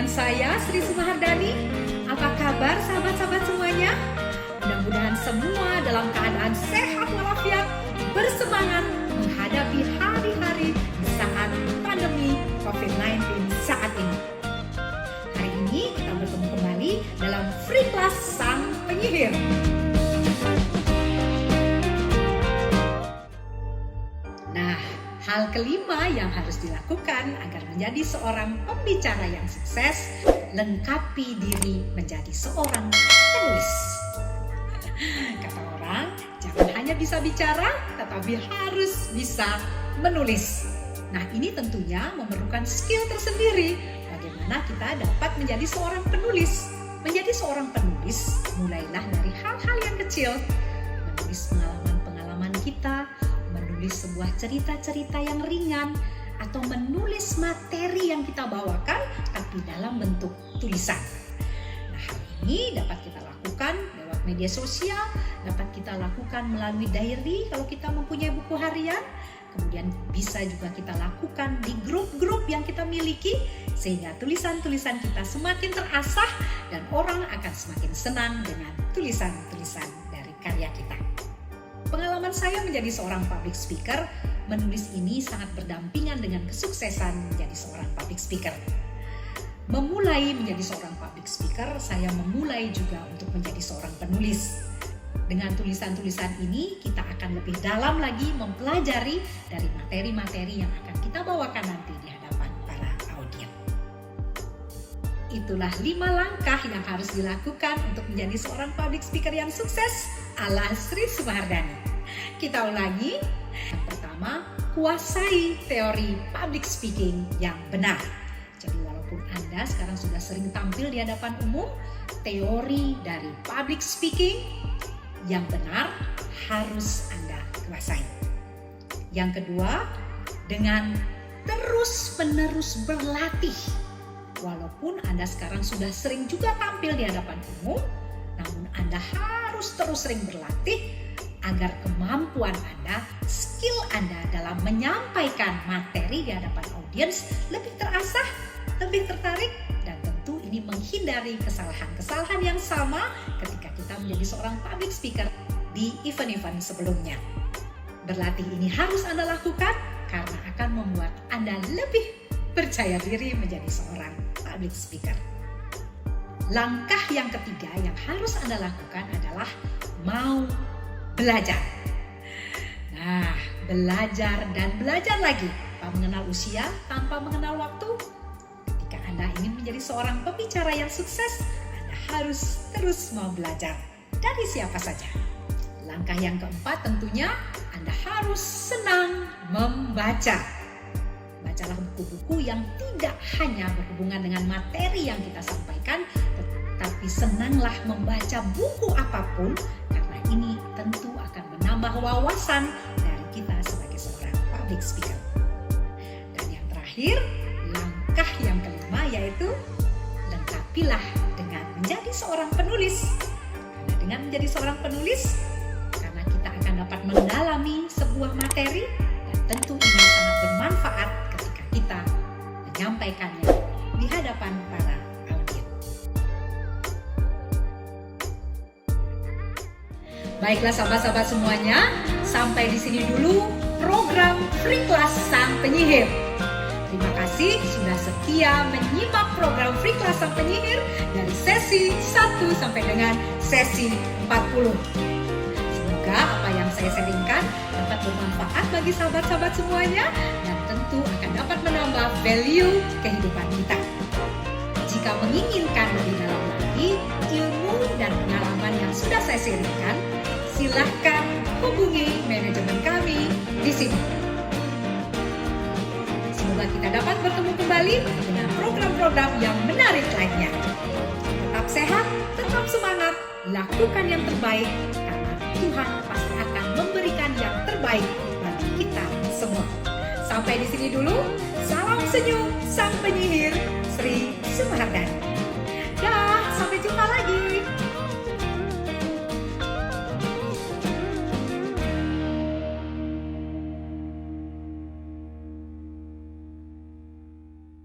dengan saya Sri Sumahardani. Apa kabar sahabat-sahabat semuanya? Mudah-mudahan semua dalam keadaan sehat walafiat, bersemangat menghadapi hari-hari di saat pandemi COVID-19 saat ini. Hari ini kita bertemu kembali dalam Free Class Sang Penyihir. Nah, hal kelima yang harus dilakukan agar menjadi seorang pembicara yang sukses, lengkapi diri menjadi seorang penulis. Kata orang, jangan hanya bisa bicara, tetapi harus bisa menulis. Nah, ini tentunya memerlukan skill tersendiri. Bagaimana kita dapat menjadi seorang penulis? Menjadi seorang penulis, mulailah dari hal-hal yang kecil. Menulis pengalaman-pengalaman kita, menulis sebuah cerita-cerita yang ringan, atau menulis materi yang kita bawakan tapi dalam bentuk tulisan. Nah, hal ini dapat kita lakukan lewat media sosial, dapat kita lakukan melalui diary kalau kita mempunyai buku harian, kemudian bisa juga kita lakukan di grup-grup yang kita miliki, sehingga tulisan-tulisan kita semakin terasah dan orang akan semakin senang dengan tulisan-tulisan dari karya kita. Pengalaman saya menjadi seorang public speaker, menulis ini sangat berdampingan dengan kesuksesan menjadi seorang public speaker. Memulai menjadi seorang public speaker, saya memulai juga untuk menjadi seorang penulis. Dengan tulisan-tulisan ini, kita akan lebih dalam lagi mempelajari dari materi-materi yang akan kita bawakan nanti di hadapan para audiens. Itulah 5 langkah yang harus dilakukan untuk menjadi seorang public speaker yang sukses ala Sri Sumahardani. Kita ulangi. Yang pertama, kuasai teori public speaking yang benar. Jadi walaupun Anda sekarang sudah sering tampil di hadapan umum, teori dari public speaking yang benar harus Anda kuasai. Yang kedua, dengan terus-menerus berlatih. Walaupun Anda sekarang sudah sering juga tampil di hadapan umum, namun Anda harus terus sering berlatih agar kemampuan Anda, skill Anda dalam menyampaikan materi di hadapan audiens lebih terasah, lebih tertarik, dan tentu ini menghindari kesalahan-kesalahan yang sama ketika kita menjadi seorang public speaker di event-event sebelumnya. Berlatih ini harus Anda lakukan karena akan membuat Anda lebih percaya diri menjadi seorang public speaker. Langkah yang ketiga yang harus Anda lakukan adalah mau belajar. Nah, belajar dan belajar lagi. Tanpa mengenal usia, tanpa mengenal waktu. Ketika Anda ingin menjadi seorang pembicara yang sukses, Anda harus terus mau belajar. Dari siapa saja. Langkah yang keempat tentunya Anda harus senang membaca. Bacalah buku-buku yang tidak hanya berhubungan dengan materi yang kita sampaikan, tetapi senanglah membaca buku apapun, karena ini tentu akan menambah wawasan dari kita sebagai seorang public speaker. Dan yang terakhir, langkah yang kelima yaitu lengkapilah dengan menjadi seorang penulis. Karena dengan menjadi seorang penulis, karena kita akan dapat mendalami sebuah materi, dan tentu ini sangat bermanfaat ketika kita menyampaikannya di hadapan para audiens. Baiklah sahabat-sahabat semuanya, sampai di sini dulu program Free Class Sang Penyihir. Terima kasih sudah setia menyimak program Free Class Sang Penyihir dari sesi 1 sampai dengan sesi 40. Semoga apa yang saya sharingkan dapat bermanfaat bagi sahabat-sahabat semuanya dan tentu akan dapat menambah value kehidupan kita. Jika menginginkan lebih dalam lagi ilmu dan pengalaman yang sudah saya sharingkan, silahkan hubungi manajemen kami di sini. Semoga kita dapat bertemu kembali dengan program-program yang menarik lainnya. Tetap sehat, tetap semangat, lakukan yang terbaik, karena Tuhan pasti akan memberikan yang terbaik bagi kita semua. Sampai di sini dulu. Salam senyum Sang Penyihir Sri Sumahardani. Dah, sampai jumpa lagi.